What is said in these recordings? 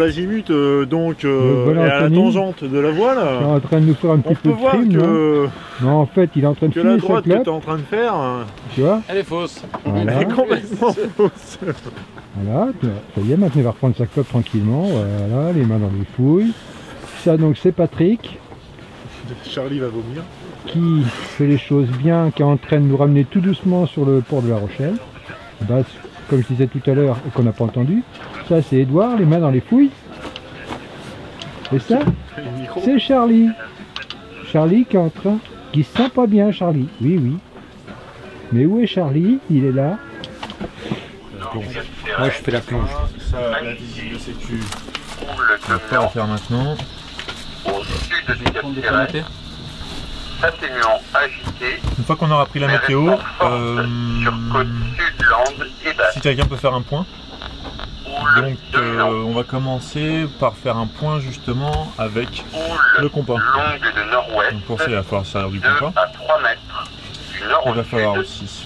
l'azimut, donc et à la tangente de la voile, il est en train de nous faire un petit peu de crime, que... non, en fait, il est en train de que la filer sa droite que clope. tu es en train de faire, Tu vois, Elle est fausse. voilà. elle est complètement fausse. Voilà, ça y est, maintenant il va reprendre sa clope tranquillement, voilà, les mains dans les fouilles. Ça donc c'est Patrick, Charlie va vomir. qui fait les choses bien, qui est en train de nous ramener tout doucement sur le port de La Rochelle. Bah, comme je disais tout à l'heure et qu'on n'a pas entendu, ça c'est Edouard, les mains dans les fouilles. Et ça, c'est Charlie. Charlie qui est en train, qui se sent pas bien, Charlie. Oui, oui. Mais où est Charlie? Il est là. Moi je fais la plonge. Ça, la visite de sécu, on va pas la faire maintenant. Au sud du Cap Ferret, atténuant agité, Une fois qu'on aura pris la météo, sur côte sud-land et basse. si quelqu'un peut faire un point. Houle Donc dominante, on va commencer par faire un point justement avec houle le compas. longue de nord-ouest, Donc pour ça il va falloir servir du 2 compas. à 3 mètres du nord Il au va falloir sud, aussi.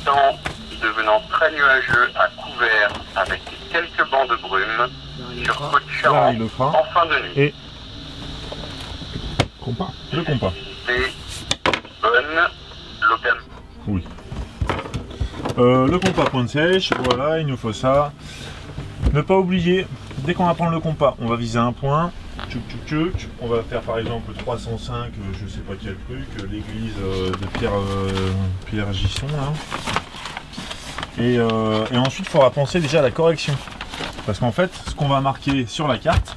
temps devenant très nuageux à couvert avec quelques bancs de brume sur côte Là Charente il le fera. en fin de nuit. Et compas. Le compas. Visibilité bonne, local. Oui. Le compas point de sèche, voilà, il nous faut ça. Ne pas oublier, dès qu'on va prendre le compas, on va viser un point. Tchouk, tchouk, tchouk. On va faire par exemple 305, je sais pas quel truc, l'église de Pierre Gisson. Hein. Et ensuite, il faudra penser déjà à la correction. Parce qu'en fait, ce qu'on va marquer sur la carte,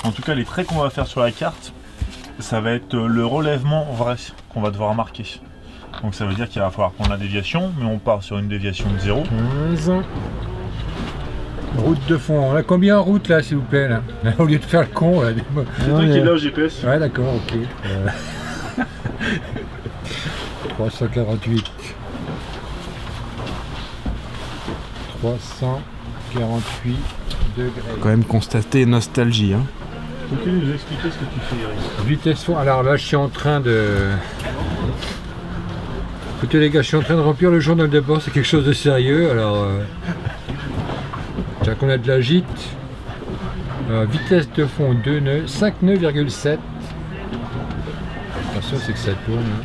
en tout cas les traits qu'on va faire sur la carte, ça va être le relèvement vrai qu'on va devoir marquer. Donc ça veut dire qu'il va falloir prendre la déviation, mais on part sur une déviation de 0. 15. Route de fond. On a combien en route là, s'il vous plaît là? Au lieu de faire le con là. C'est toi qui est là au GPS. Ouais, d'accord, ok. 348. 348 degrés. Quand même constater nostalgie. Hein. Peux-tu nous expliquer ce que tu fais, Eric? Vitesse fond. Alors là, je suis en train de... Écoutez les gars, je suis en train de remplir le journal de bord, c'est quelque chose de sérieux. Alors, tiens qu'on a de la gîte. Vitesse de fond 2 nœuds, 5 nœuds,7. Attention, c'est que ça tourne. Hein.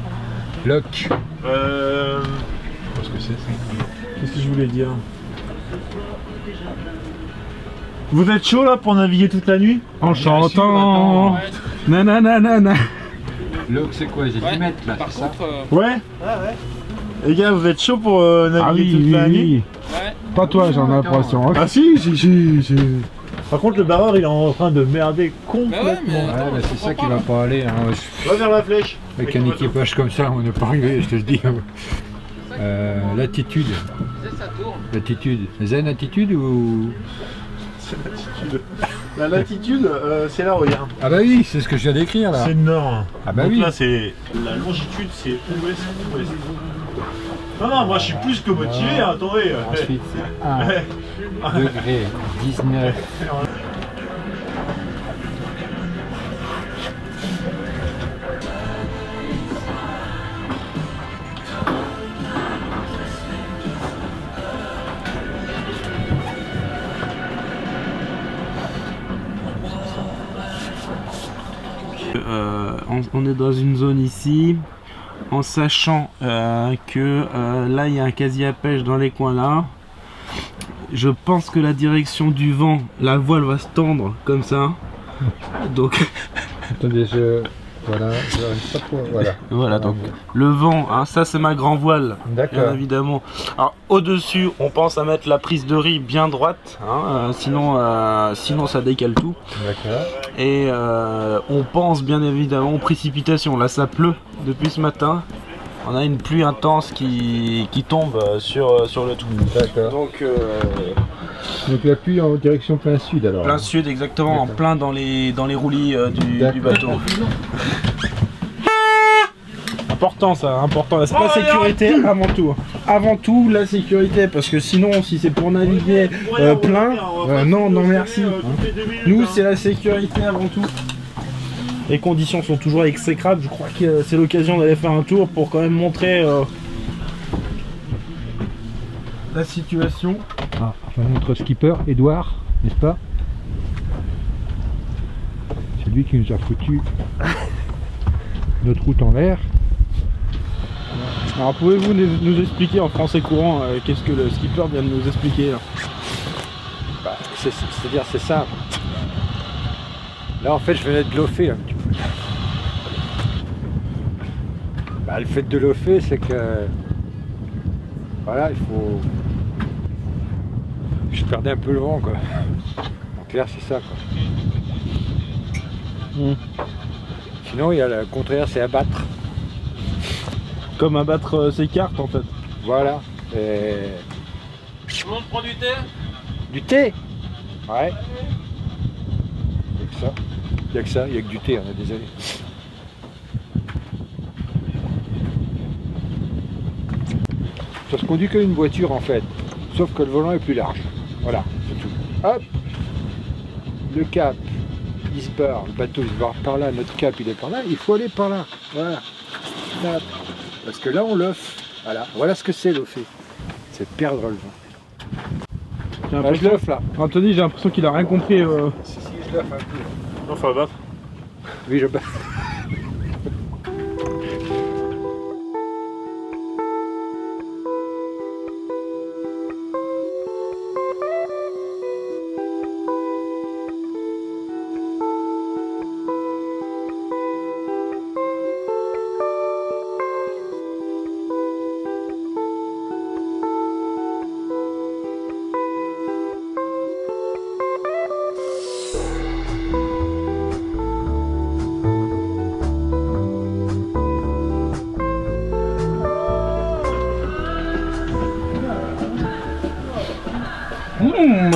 Lock. Qu'est-ce que c'est? Qu'est-ce que je voulais dire? Vous êtes chaud là pour naviguer toute la nuit? En chantant. Nananana. Lock, c'est quoi? J'ai 10 mètres là, Par c'est ça? contre, Ouais. Les gars, vous êtes chaud pour naviguer toute la nuit? ouais. Pas toi, j'en ai l'impression. Hein. Ah si, Par contre, le barreur il est en train de merder complètement. Bah ouais, mais Ouais, attends, mais je c'est ça qui comprends va pas. pas aller. Hein. Va vers la flèche. Avec un équipage comme ça, on n'est pas arrivé, je te le dis. Latitude. Ça tourne. Latitude. Zen attitude ou... C'est latitude. La latitude, c'est là, regarde. Ah bah oui, c'est ce que je viens d'écrire là. C'est le nord. Ah bah Donc oui. là, c'est la longitude, c'est ouest-ouest. Non, moi je suis plus que motivé, hein, attendez. Ensuite, c'est 1 degré 19. On est dans une zone ici, en sachant que là il y a un casier à pêche dans les coins là. Je pense que la direction du vent, la voile va se tendre comme ça. Donc Attendez, voilà, je pas trop, voilà. voilà, donc le vent, hein, ça c'est ma grand voile, bien D'accord. évidemment. Alors au-dessus, on pense à mettre la prise de riz bien droite, hein, sinon ça décale tout. D'accord. Et on pense bien évidemment aux précipitations. Là ça pleut depuis ce matin. On a une pluie intense qui tombe sur le tout. D'accord. Donc la pluie en direction plein sud alors. plein sud exactement, en plein dans les roulis du bateau. Important ça, important. C'est la sécurité avant tout. Avant tout la sécurité, parce que sinon si c'est pour naviguer plein, non merci. Nous c'est la sécurité avant tout. Les conditions sont toujours exécrables, je crois que c'est l'occasion d'aller faire un tour pour quand même montrer la situation. Ah, enfin, notre skipper, Edouard, n'est-ce pas? C'est lui qui nous a foutu notre route en l'air. Alors pouvez-vous nous expliquer en français courant qu'est-ce que le skipper vient de nous expliquer là? Bah, c'est-à-dire c'est simple. Là en fait je venais de lofer un petit peu. Bah, le fait de lofer c'est que voilà, il faut. Je perdais un peu le vent quoi. En clair c'est ça quoi. Sinon il y a le contraire, c'est abattre. Comme abattre ses cartes en fait. Voilà. Et... Tout le monde prend du thé? Du thé? Ouais. Il n'y a que ça. Il n'y a que ça, il n'y a que du thé, on est désolé. Ça se conduit comme une voiture en fait. Sauf que le volant est plus large. Voilà, c'est tout. Hop! Le cap, il se barre, le bateau il se barre par là, notre cap il est par là, il faut aller par là. Voilà. Hop. Parce que là on l'offre. Voilà, voilà ce que c'est l'offer. C'est perdre le vent. Là, je l'offre là. Anthony, j'ai l'impression qu'il a rien compris. Si, je l'offre un peu. Non, faut abattre. Oui, je bats.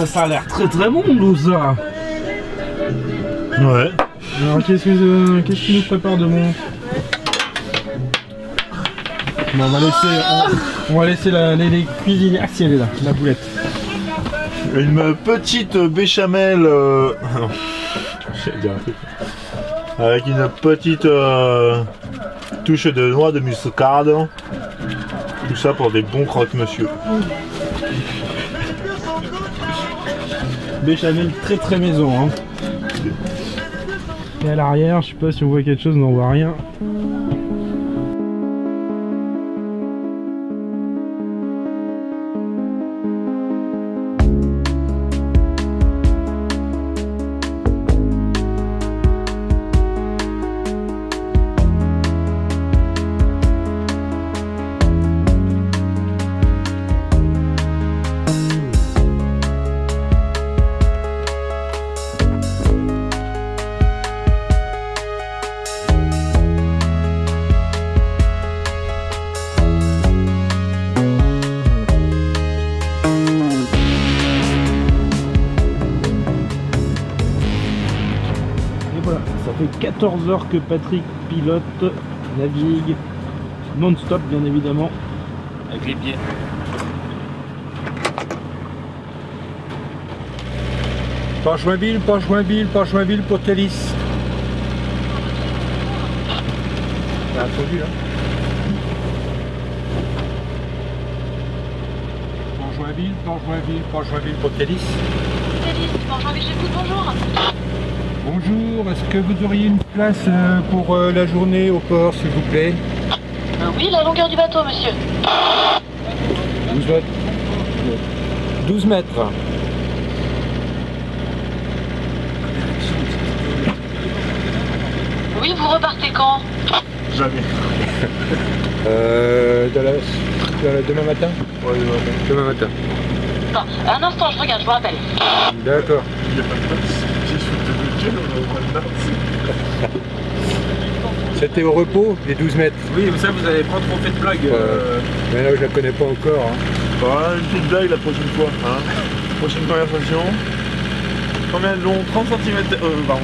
Ça a l'air très très bon l'eau ça. Ouais. Alors qu'est-ce qu'il nous prépare de bon? Bon, on va laisser les cuisiniers. Ah si elle est là, la boulette. Une petite béchamel. Non. J'allais dire un truc. Avec une petite touche de noix de muscade. Tout ça pour des bons croque-monsieur. Béchamel très très maison hein. Et à l'arrière, je sais pas si on voit quelque chose, mais on voit rien. Ça fait 14 heures que Patrick pilote, navigue, non-stop bien évidemment, avec les pieds. Pas Joinville pour Thalys. T'as entendu là? Pas Joinville pour Thalys. Thalys, Port-Joinville, j'écoute, bonjour. Bonjour, est-ce que vous auriez une place pour la journée au port, s'il vous plaît? Oui, la longueur du bateau, monsieur. 12 mètres. 12 mètres. Oui, vous repartez quand? Jamais. Demain matin? Ouais, Demain matin. Non, un instant, je regarde, je vous rappelle. D'accord. Il n'y a pas de place. Si je fais de budget, on est au mois de mars. C'était au repos, les 12 mètres. Oui, mais ça vous avez pas trop fait de blague. Mais là, je la connais pas encore. Hein. Voilà, une petite blague la prochaine fois. Hein. Prochaine conversation. Combien de long? 30 cm. Pardon.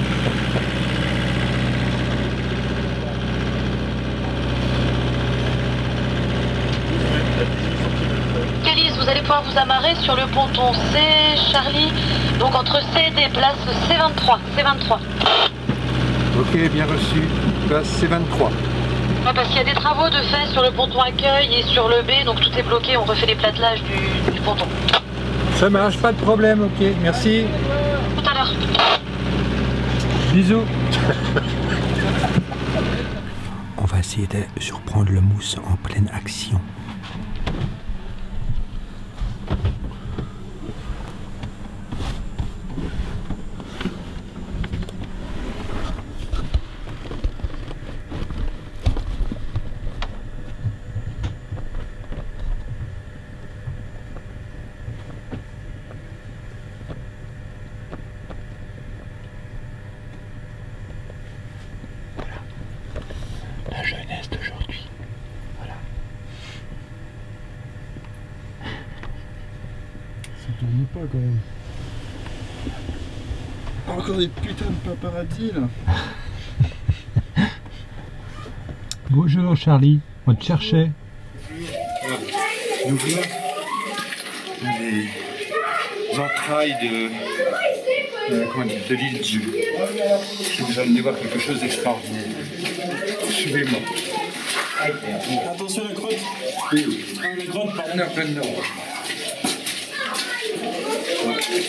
Thalys, vous allez pouvoir vous amarrer sur le ponton C, Charlie, donc entre C et D, place C23. C23. Ok, bien reçu. Place C23. Ouais, parce qu'il y a des travaux de fait sur le ponton accueil et sur le B, donc tout est bloqué, on refait les plattelages du ponton. Ça marche, pas de problème, ok, merci. Tout à l'heure. Bisous. On va essayer de surprendre le mousse en pleine action. La jeunesse d'aujourd'hui. Voilà. Ça tourne pas quand même. Encore des putains de paparazzi là. Bonjour Charlie, on te cherchait. Nous voilà les entrailles de l'île Dieu. Vous allez voir quelque chose d'extraordinaire. Suivez-moi. Attention la grotte. Oui. La grotte, pardon. Non, plein dedans.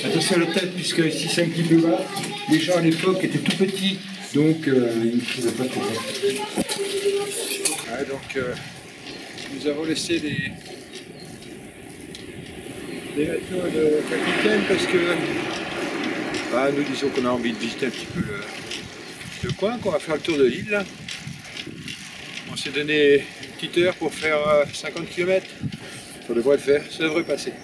Attention à la tête, puisque ici c'est un petit peu bas. Les gens à l'époque étaient tout petits, donc ils ne pouvaient pas trop faire. Ah, donc nous avons laissé des bateaux de capitaine parce que nous disons qu'on a envie de visiter un petit peu le coin, qu'on va faire le tour de l'île. On s'est donné une petite heure pour faire 50 km. Ça devrait le faire, ça devrait passer.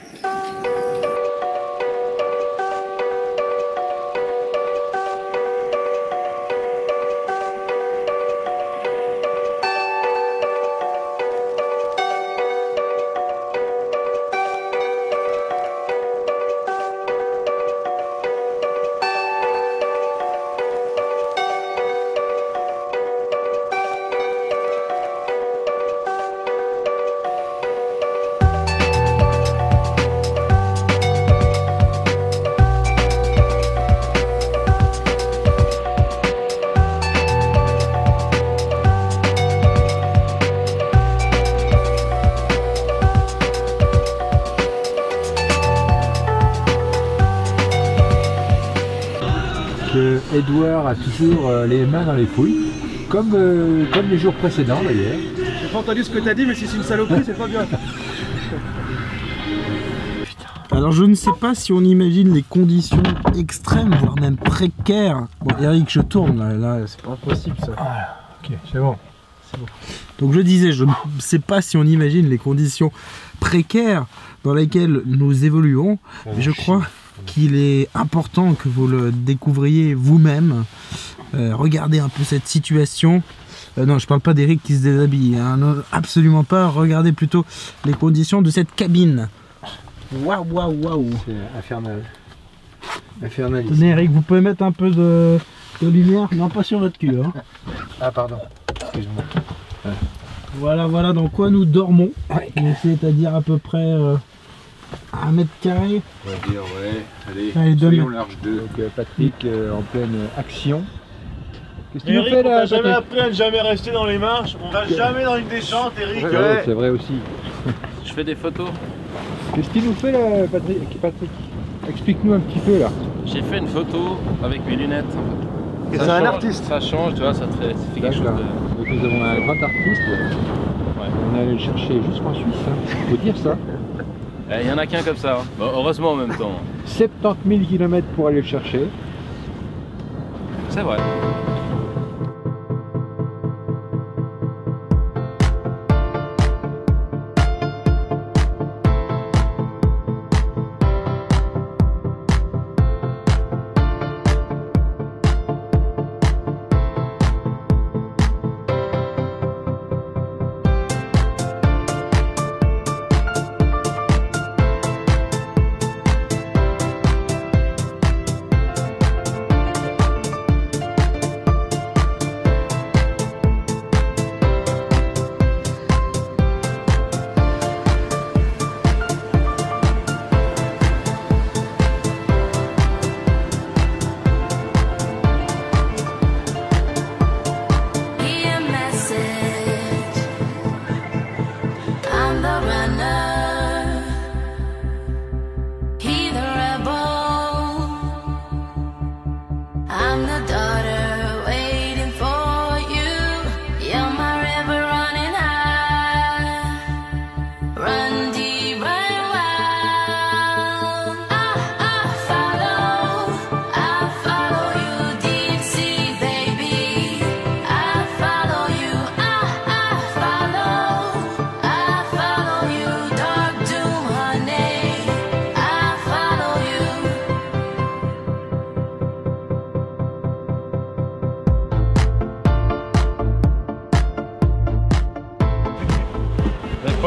Edouard a toujours les mains dans les fouilles, comme les jours précédents d'ailleurs. J'ai pas entendu ce que t'as dit, mais si c'est une saloperie, c'est pas bien. Alors je ne sais pas si on imagine les conditions extrêmes, voire même précaires. Bon Eric, je tourne là c'est pas possible ça. Voilà, ok, c'est bon. Donc je disais, je ne sais pas si on imagine les conditions précaires dans lesquelles nous évoluons, mais je crois qu'il est important que vous le découvriez vous-même. Regardez un peu cette situation. Non, je parle pas d'Eric qui se déshabille, hein, non, absolument pas. Regardez plutôt les conditions de cette cabine. Waouh, waouh, waouh. C'est infernal. Infernal ici. Tenez Eric, vous pouvez mettre un peu de lumière. Non, pas sur votre cul. Hein. Ah pardon, excuse-moi. Voilà, voilà dans quoi nous dormons. Ouais. C'est-à-dire à peu près 1 mètre carré. On va dire, ouais. Allez, soyons large 2. Donc Patrick en pleine action. Qu'est-ce que tu fais là, Patrick? Jamais appris à ne jamais rester dans les marches. On va jamais dans une descente, Eric. Ouais, c'est vrai aussi. Je fais des photos. Qu'est-ce qu'il nous fait là, Patrick? Explique-nous un petit peu là. J'ai fait une photo avec mes lunettes. C'est un artiste. Ça change, tu vois, ça fait quelque chose de... Donc nous avons un grand artiste. Ouais. On est allé le chercher jusqu'en Suisse, hein. Faut dire ça. Il y en a qu'un comme ça. Hein. Bon, heureusement en même temps. 70 000 km pour aller le chercher. C'est vrai. I'm the daughter waiting.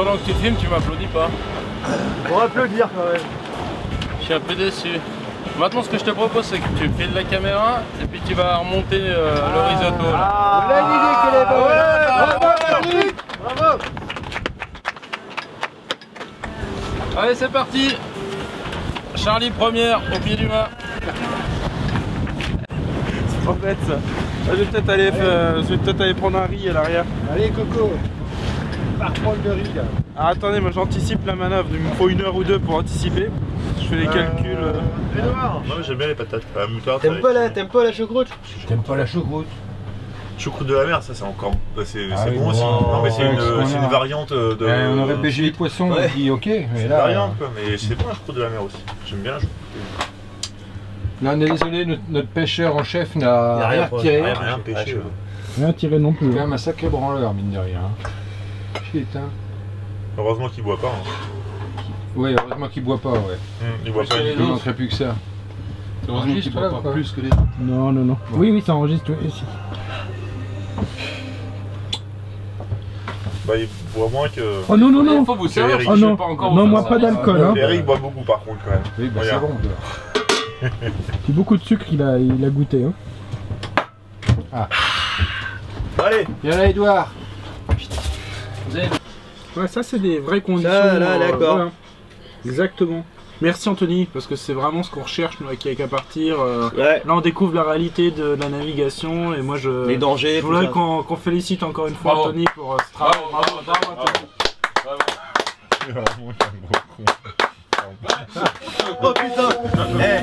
pendant que tu filmes, tu m'applaudis pas. On va applaudir quand même. Je suis un peu déçu. Maintenant, ce que je te propose, c'est que tu files la caméra et puis tu vas remonter le risotto. Là. On a une idée qu'elle est bonne. Bravo, Patrick. Bravo. Allez, c'est parti. Charlie première au pied du mât. C'est trop bête ça. Je vais peut-être aller prendre un riz à l'arrière. Allez Coco, pas reprendre le riz là. Ah, attendez, moi j'anticipe la manœuvre. Il me faut 1 heure ou 2 pour anticiper. Je fais les calculs. Edouard. Non mais j'aime bien les patates. La moutarde. T'aimes pas la choucroute? T'aimes pas la choucroute? Choucroute de la mer, ça c'est encore. C'est oui, bon aussi. bon, Non mais c'est ouais, une variante de. On aurait pêché les poissons, on dit ok. C'est Mais une là, variante quoi, mais c'est bon la choucroute de la mer aussi. J'aime bien la choucroute. là, on est désolé, notre pêcheur en chef n'a rien tiré. Rien pêché. Rien tiré non plus. C'est quand même un sacré branleur, mine de rien. Shit, hein. Heureusement qu'il boit pas. Hein. Ouais, heureusement qu'il boit pas, ouais. Il boit pas Il du ne tout. manquerait plus que ça. Heureusement qu'il boit pas plus que les. Non, non, non. Oui, ça enregistre ici. Bah il boit moins que. Oh non, non, non. Faut vous servir, Eric. parce que Oh je non. sais pas encore Non, vous moi faire pas ça. d'alcool, hein. Eric boit beaucoup par contre quand même. Oui, bah c'est Regarde. bon. C'est beaucoup de sucre, il a goûté. Hein. Ah. Allez. Viens là, Edouard. Ouais, ça c'est des vraies conditions. Ça, là, d'accord. Voilà. Exactement. Merci Anthony, parce que c'est vraiment ce qu'on recherche nous avec Kayak à partir. Ouais. Là on découvre la réalité de la navigation et moi Les dangers. je tout voudrais ça. qu'on félicite encore une fois Bravo. Anthony pour ce travail. Bravo, Anthony. C'est vraiment un gros con. Oh putain. Eh.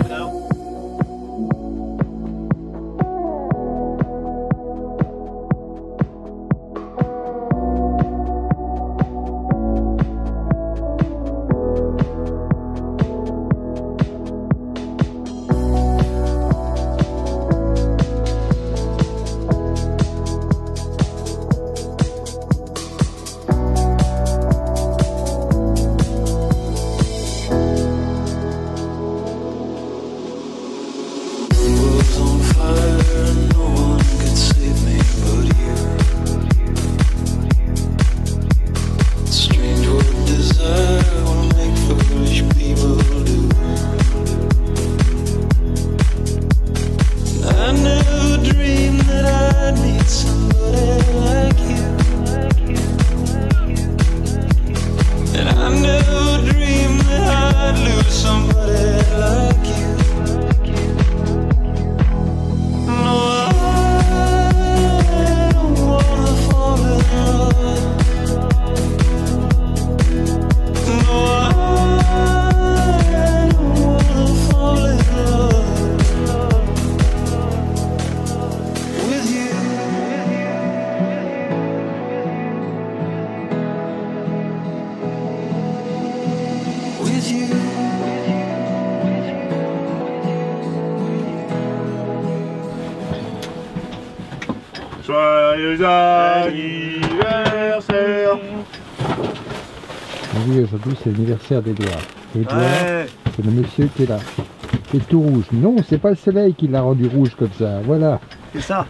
Joyeux anniversaire. Oui, aujourd'hui c'est l'anniversaire d'Edouard. Edouard, c'est le monsieur qui est là. C'est tout rouge. Non, c'est pas le soleil qui l'a rendu rouge comme ça. Voilà. C'est ça.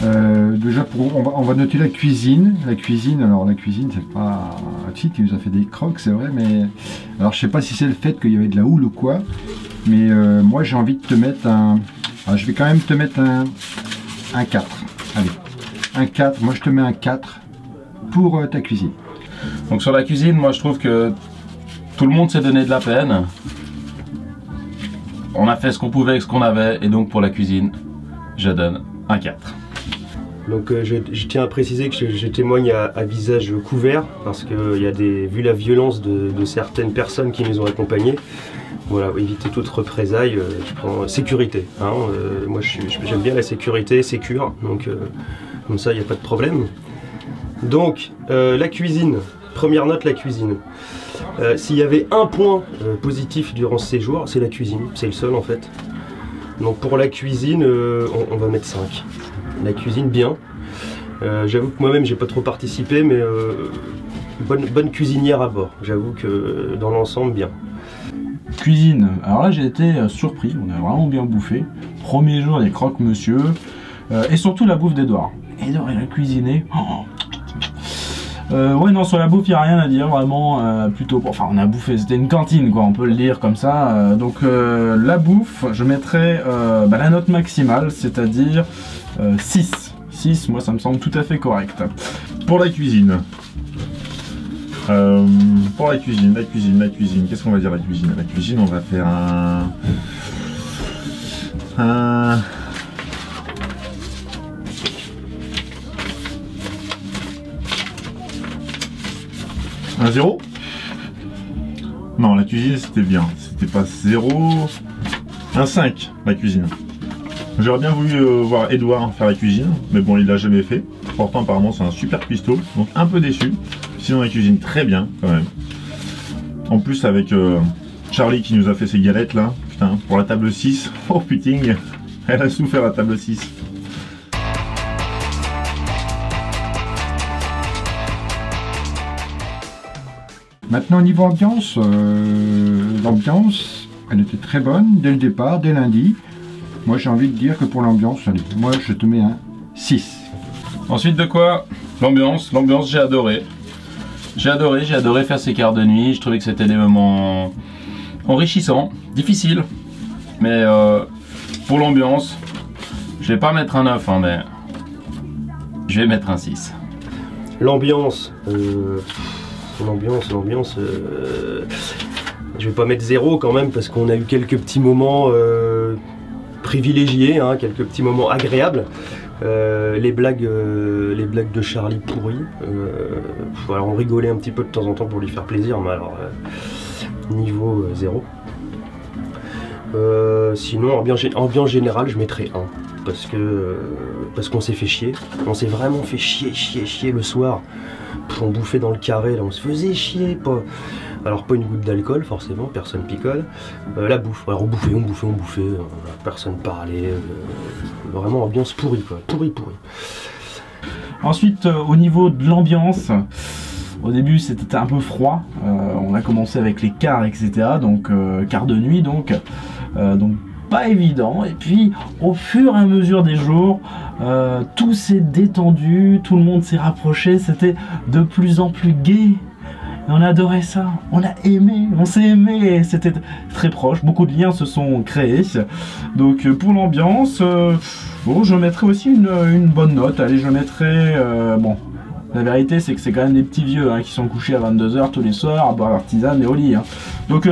Déjà, on va noter la cuisine. Alors la cuisine, c'est pas... Si, tu nous as fait des crocs, c'est vrai, mais... Alors, je sais pas si c'est le fait qu'il y avait de la houle ou quoi, mais moi, j'ai envie de te mettre un... Alors, je vais quand même te mettre un 4. Allez, un 4. Moi, je te mets un 4 pour ta cuisine. Donc sur la cuisine, moi, je trouve que tout le monde s'est donné de la peine. On a fait ce qu'on pouvait avec ce qu'on avait, et donc pour la cuisine, je donne un 4. Donc je tiens à préciser que je témoigne à visage couvert, parce que vu la violence de certaines personnes qui nous ont accompagnés, voilà, éviter toute représaille, je prends sécurité. Hein, moi j'aime bien la sécurité, sécure, donc comme ça il n'y a pas de problème. Donc la cuisine, première note, la cuisine. S'il y avait un point positif durant ce séjour, c'est la cuisine, c'est le seul en fait. Donc pour la cuisine, on va mettre 5. La cuisine bien. J'avoue que moi-même j'ai pas trop participé, mais bonne cuisinière à bord. J'avoue que dans l'ensemble bien. Cuisine, alors là j'ai été surpris, on a vraiment bien bouffé. Premier jour des croque-monsieur, et surtout la bouffe d'Edouard. Edouard il a cuisiné. Ouais, non, sur la bouffe il n'y a rien à dire, vraiment plutôt. Enfin, on a bouffé, c'était une cantine quoi, on peut le dire comme ça. Donc la bouffe, je mettrais la note maximale, c'est-à-dire 6. 6, moi ça me semble tout à fait correct. Pour la cuisine. La cuisine. Qu'est-ce qu'on va dire la cuisine? La cuisine, on va faire un 0? Non, la cuisine c'était bien. C'était pas 0. Un 5, la cuisine. J'aurais bien voulu voir Edouard faire la cuisine, mais bon, il l'a jamais fait. Pourtant, apparemment, c'est un super cuistot, donc un peu déçu. Sinon, la cuisine très bien, quand même. En plus, avec Charlie qui nous a fait ses galettes là, putain, pour la table 6. Oh putain, elle a souffert la table 6. Maintenant, au niveau ambiance, l'ambiance, elle était très bonne dès le départ, dès lundi. Moi, j'ai envie de dire que pour l'ambiance, allez, moi, je te mets un 6. Ensuite de quoi? L'ambiance, j'ai adoré. J'ai adoré faire ces quarts de nuit. Je trouvais que c'était des moments enrichissants, difficiles. Mais pour l'ambiance, je vais pas mettre un 9, hein, mais je vais mettre un 6. L'ambiance, je vais pas mettre 0 quand même, parce qu'on a eu quelques petits moments privilégiés, hein, quelques petits moments agréables. Les blagues de Charlie pourries. Alors on rigolait un petit peu de temps en temps pour lui faire plaisir, mais alors niveau 0. Sinon ambiance générale, je mettrais 1, parce qu'on s'est fait chier. On s'est vraiment fait chier le soir. On bouffait dans le carré, là, on se faisait chier. Alors pas une goutte d'alcool forcément, personne picole. La bouffe, alors on bouffait, personne parlait. Vraiment ambiance pourrie quoi, pourrie. Ensuite, au niveau de l'ambiance, au début c'était un peu froid. On a commencé avec les quarts, etc. Donc quart de nuit, donc pas évident. Et puis au fur et à mesure des jours, tout s'est détendu, tout le monde s'est rapproché, c'était de plus en plus gai. On a adoré ça, on a aimé, on s'est aimé, c'était très proche, beaucoup de liens se sont créés. Donc pour l'ambiance, bon, je mettrai aussi une bonne note. Allez, je mettrai, bon, la vérité c'est que c'est quand même des petits vieux hein, qui sont couchés à 22 h tous les soirs à boire leur tisane et au lit. Hein. Donc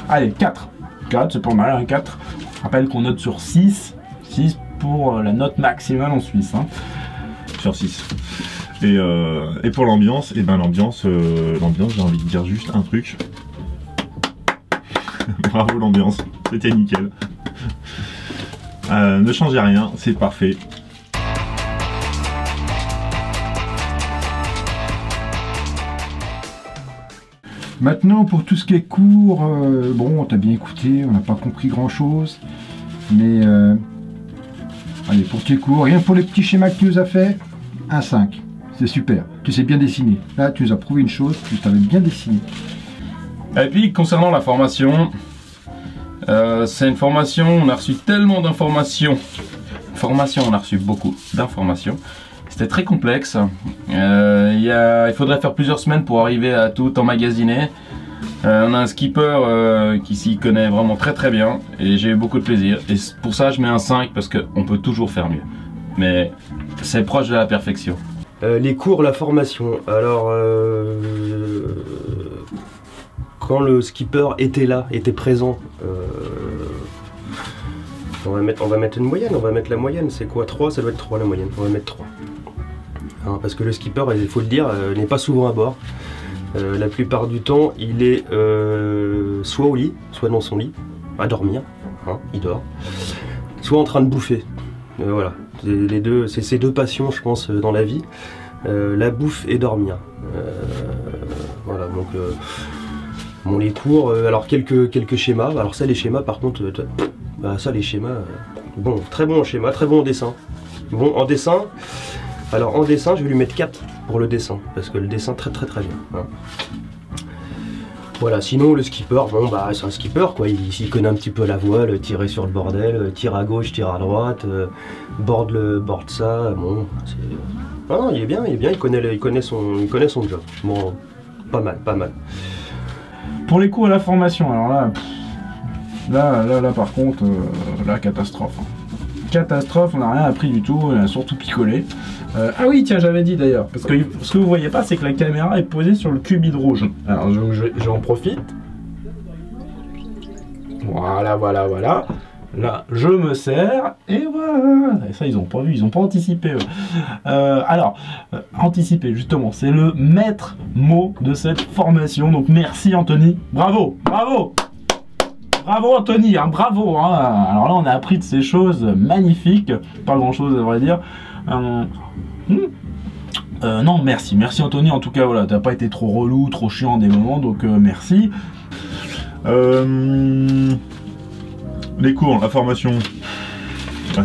allez, 4, c'est pas mal, hein, 4. Je rappelle qu'on note sur 6 pour la note maximale en Suisse. Hein. Sur 6. Et pour l'ambiance, et ben l'ambiance, j'ai envie de dire juste un truc. Bravo l'ambiance, c'était nickel. Ne changez rien, c'est parfait. Maintenant, pour tout ce qui est cours, bon, on t'a bien écouté, on n'a pas compris grand chose, mais allez, pour tes cours, rien pour les petits schémas que tu nous as fait, un 5. C'est super, tu sais bien dessiner. Là, tu nous as prouvé une chose, tu savais bien dessiner. Et puis, concernant la formation, c'est une formation, on a reçu tellement d'informations Formation, on a reçu beaucoup d'informations. C'était très complexe. Il faudrait faire plusieurs semaines pour arriver à tout emmagasiner. On a un skipper qui s'y connaît vraiment très bien et j'ai eu beaucoup de plaisir. Et pour ça, je mets un 5 parce qu'on peut toujours faire mieux. Mais c'est proche de la perfection. Les cours, la formation. Alors, quand le skipper était là, était présent, on va mettre une moyenne, on va mettre la moyenne. C'est quoi 3? Ça doit être 3 la moyenne, on va mettre 3. Alors, parce que le skipper, il faut le dire, n'est pas souvent à bord. La plupart du temps, il est soit au lit, soit dans son lit, à dormir, hein, il dort, soit en train de bouffer. Voilà, c'est ces deux passions, je pense, dans la vie, la bouffe et dormir. Voilà, donc bon, les cours, alors quelques schémas. Alors ça, les schémas, par contre, ça, les schémas, bon, très bon en schéma, très bon en dessin. Bon, en dessin. Alors en dessin, je vais lui mettre 4 pour le dessin, parce que le dessin très bien. Hein. Voilà, sinon le skipper, bon bah c'est un skipper quoi, il connaît un petit peu la voile, tirer sur le bordel, tire à gauche, tire à droite, borde ça, bon, non, il est bien, il connaît son job. Bon, pas mal. Pour les cours à la formation, alors là par contre, la catastrophe. Catastrophe, on n'a rien appris du tout, on a surtout picolé. Ah oui, tiens, j'avais dit d'ailleurs, parce que ce que vous voyez pas, c'est que la caméra est posée sur le cubide rouge. Alors j'en profite. Voilà. Là, je me sers, et voilà. Et ça, ils ont pas vu, ils ont pas anticipé. Alors, anticiper, justement, c'est le maître mot de cette formation. Donc merci Anthony, bravo. Bravo Anthony, hein, bravo hein. Alors là on a appris de ces choses magnifiques, pas grand chose à vrai dire. Non merci Anthony, en tout cas voilà, t'as pas été trop relou, trop chiant des moments, donc merci. Les cours, la formation, ouais,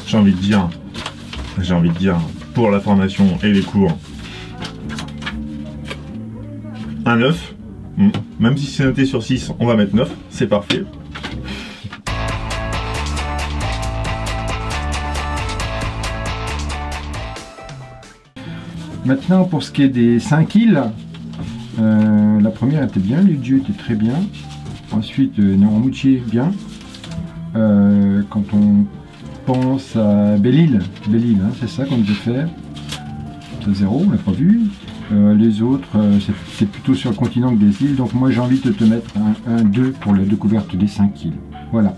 j'ai envie de dire, pour la formation et les cours, un 9. Même si c'est noté sur 6, on va mettre 9, c'est parfait. Maintenant, pour ce qui est des 5 îles, la première était bien, le dieu était très bien. Ensuite, Noirmoutier, bien. Quand on pense à Belle-Île, hein, c'est ça qu'on devait faire. C'est 0, on l'a pas vu. Les autres, c'est plutôt sur le continent que des îles, donc moi j'ai envie de te mettre un 2 pour la découverte des 5 îles. Voilà.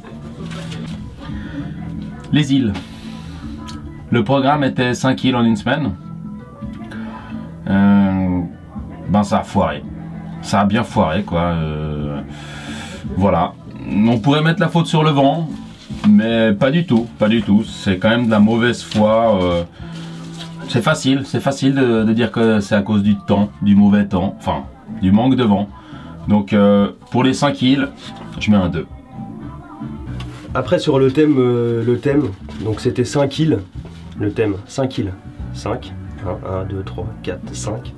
Les îles. Le programme était 5 îles en une semaine. Ben ça a foiré. Ça a bien foiré quoi. Voilà. On pourrait mettre la faute sur le vent, mais pas du tout. C'est quand même de la mauvaise foi. C'est facile de dire que c'est à cause du temps, du mauvais temps, enfin du manque de vent. Donc pour les 5 îles, je mets un 2. Après sur le thème, donc c'était 5 îles, le thème 5 îles, 5, 1, 2, 3, 4, 5.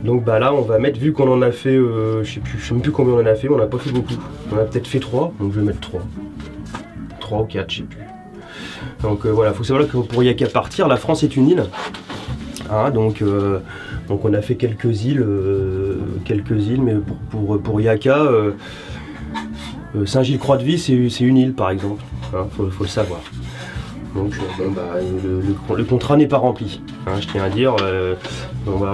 Donc bah là on va mettre, vu qu'on en a fait, je sais même plus combien on en a fait, on n'a pas fait beaucoup. On a peut-être fait 3, donc je vais mettre 3. 3 ou 4, je sais plus. Donc voilà, il faut savoir que pour Yaka partir, la France est une île. Hein, donc on a fait quelques îles, mais pour Yaka, Saint-Gilles-Croix-de-Vie, c'est une île par exemple. Hein, faut le savoir. Donc bon, bah, le contrat n'est pas rempli. Hein, je tiens à dire.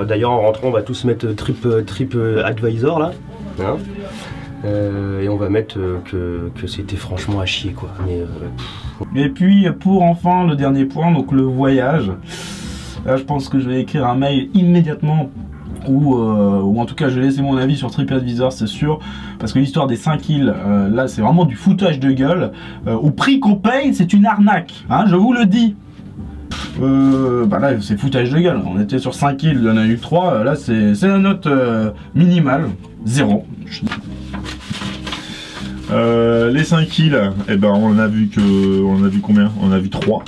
D'ailleurs en rentrant, on va tous mettre trip advisor là. Hein, et on va mettre que c'était franchement à chier quoi. Et puis pour enfin le dernier point, donc le voyage. Là je pense que je vais écrire un mail immédiatement ou en tout cas je vais laisser mon avis sur TripAdvisor, c'est sûr, parce que l'histoire des 5 îles, là c'est vraiment du foutage de gueule. Au prix qu'on paye, c'est une arnaque, hein, je vous le dis. Bah là c'est foutage de gueule, on était sur 5 îles, il y en a eu 3, là c'est la note minimale, 0. Les 5 îles, eh ben on a vu combien? On a vu 3.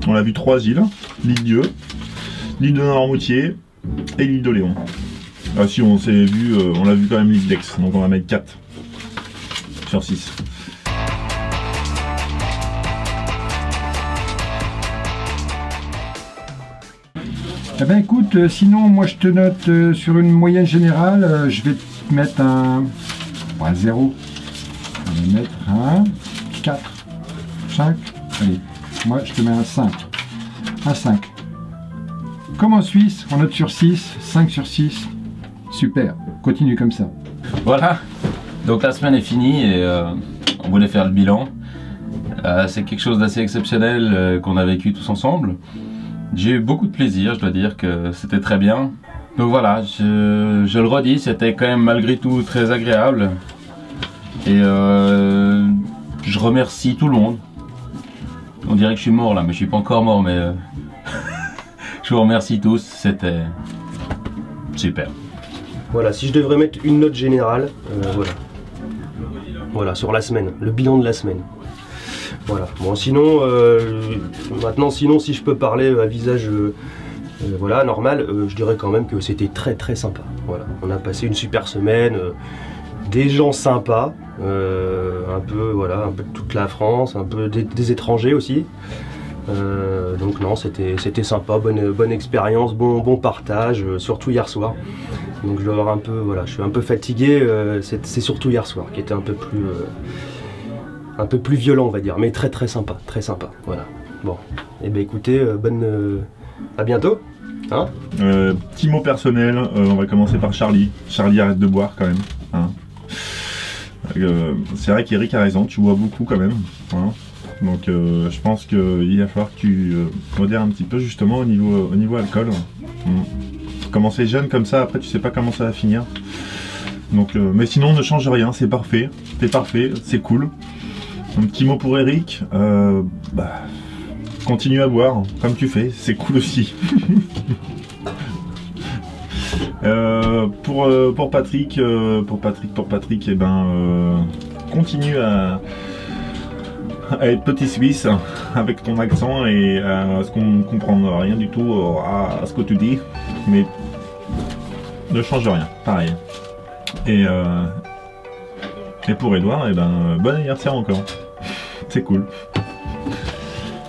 On a vu 3 îles, l'île Dieu, l'île de Noirmoutier et l'île de Léon. Ah si, on s'est vu, on a vu quand même l'île d'Aix, donc on va mettre 4 sur 6. Eh ben écoute, sinon moi je te note sur une moyenne générale, je vais te mettre un 0. Je vais mettre un 4, 5, allez, moi je te mets un 5. Un 5. Comme en Suisse, on note sur 6, 5 sur 6. Super, continue comme ça. Voilà, donc la semaine est finie et on voulait faire le bilan. C'est quelque chose d'assez exceptionnel qu'on a vécu tous ensemble. J'ai eu beaucoup de plaisir, je dois dire que c'était très bien. Donc voilà, je le redis, c'était quand même malgré tout très agréable. Et je remercie tout le monde. On dirait que je suis mort là, mais je suis pas encore mort, mais je vous remercie tous, c'était super. Voilà, si je devrais mettre une note générale, voilà, sur la semaine, le bilan de la semaine. Voilà. Bon, sinon, maintenant, si je peux parler à visage, voilà, normal, je dirais quand même que c'était très très sympa. Voilà, on a passé une super semaine, des gens sympas, un peu, voilà, un peu de toute la France, un peu des étrangers aussi. Donc non, c'était sympa, bonne expérience, bon partage, surtout hier soir. Donc je dois avoir un peu, voilà, je suis un peu fatigué. C'est surtout hier soir qui était un peu plus violent, on va dire, mais très sympa, voilà. Bon, et ben écoutez, à bientôt. Hein, petit mot personnel, on va commencer par Charlie. Charlie, arrête de boire quand même. Hein. C'est vrai qu'Eric a raison, tu bois beaucoup quand même. Hein. Donc je pense qu'il va falloir que tu modères un petit peu justement au niveau alcool. Commencer jeune comme ça, après tu sais pas comment ça va finir. Donc, mais sinon ne change rien, c'est parfait, t'es parfait, c'est cool. Un petit mot pour Eric, continue à boire comme tu fais, c'est cool aussi. Pour Patrick, eh ben, continue à être petit suisse avec ton accent et à ce qu'on ne comprend rien du tout à ce que tu dis, mais ne change rien, pareil. Et pour Edouard, eh ben, bon anniversaire encore, c'est cool.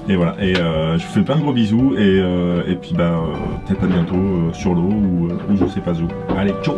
Et voilà, et je vous fais plein de gros bisous et puis peut-être à bientôt sur l'eau ou je sais pas où. Allez, ciao.